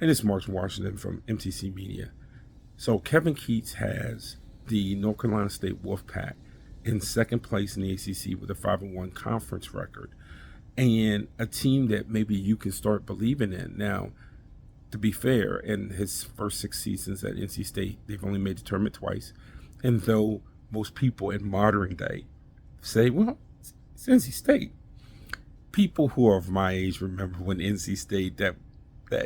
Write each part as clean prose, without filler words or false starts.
And it's Mark Washington from MTC Media. So Kevin Keatts has the North Carolina State Wolfpack in second place in the ACC with a 5-1 conference record, and a team that maybe you can start believing in. Now, to be fair, in his first 6 seasons at NC State, they've only made the tournament twice. And though most people in modern day say, well, it's NC State, people who are of my age remember when NC State, that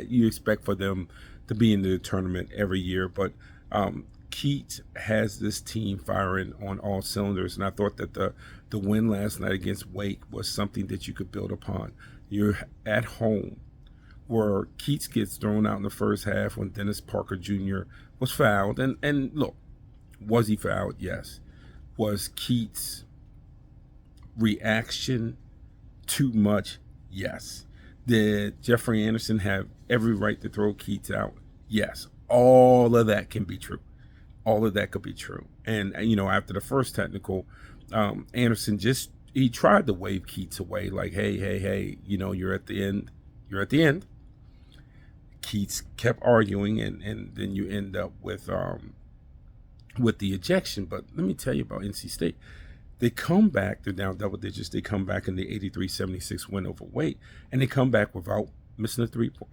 you expect for them to be in the tournament every year. But Keatts has this team firing on all cylinders, and I thought that the win last night against Wake was something that you could build upon. You're at home, where Keatts gets thrown out in the first half when Dennis Parker Jr. was fouled. And look, was he fouled? Yes. Was Keatts' reaction too much? Yes. Did Jeffrey Anderson have every right to throw Keatts out? Yes. All of that can be true. All of that could be true. And, after the first technical, Anderson he tried to wave Keatts away like, hey, you're at the end. You're at the end. Keatts kept arguing, and then you end up with the ejection. But let me tell you about NC State. They come back, they're down double digits. They come back in the 83-76 win over Wake, and they come back without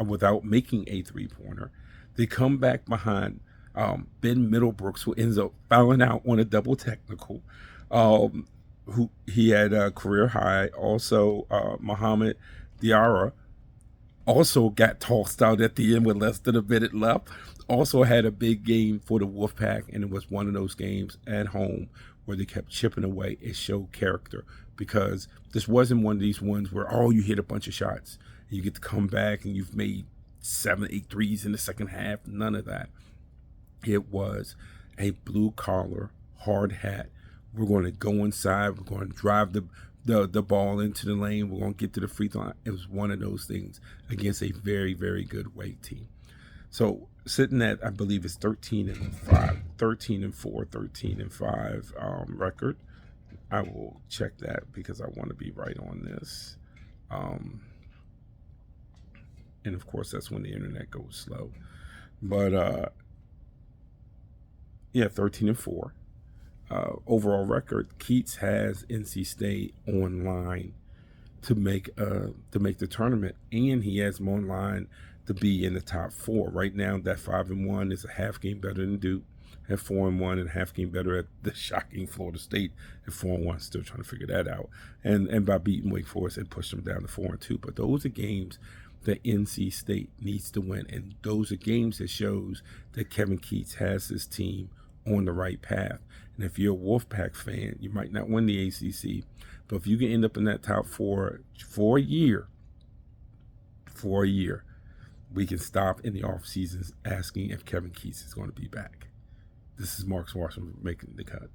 without making a three-pointer. They come back behind Ben Middlebrooks, who ends up fouling out on a double technical. Who he had a career high. Also, Muhammad Diarra also got tossed out at the end with less than a minute left. Also had a big game for the Wolfpack, and it was one of those games at home where they kept chipping away. It showed character, because this wasn't one of these ones where, you hit a bunch of shots and you get to come back and you've made 7, 8 threes in the second half. None of that. It was a blue-collar, hard hat. We're going to go inside. We're going to drive the ball into the lane. We're going to get to the free throw line. It was one of those things against a very, very good Wake team. So sitting at, I believe it's 13-5, 13-4, 13-5 record. I will check that because I want to be right on this. And of course, that's when the internet goes slow. But 13-4. Overall record. Keatts has NC State online to make the tournament, and he has them online to be in the top 4. Right now, that 5-1 is a half game better than Duke at 4-1, and a half game better at the shocking Florida State at 4-1. Still trying to figure that out. And by beating Wake Forest, it pushed them down to 4-2. But those are games that NC State needs to win, and those are games that shows that Kevin Keatts has his team on the right path. And if you're a Wolfpack fan, you might not win the ACC, but if you can end up in that top 4 for a year, we can stop in the off seasons asking if Kevin Keatts is going to be back. This is Mark Washington making the cut.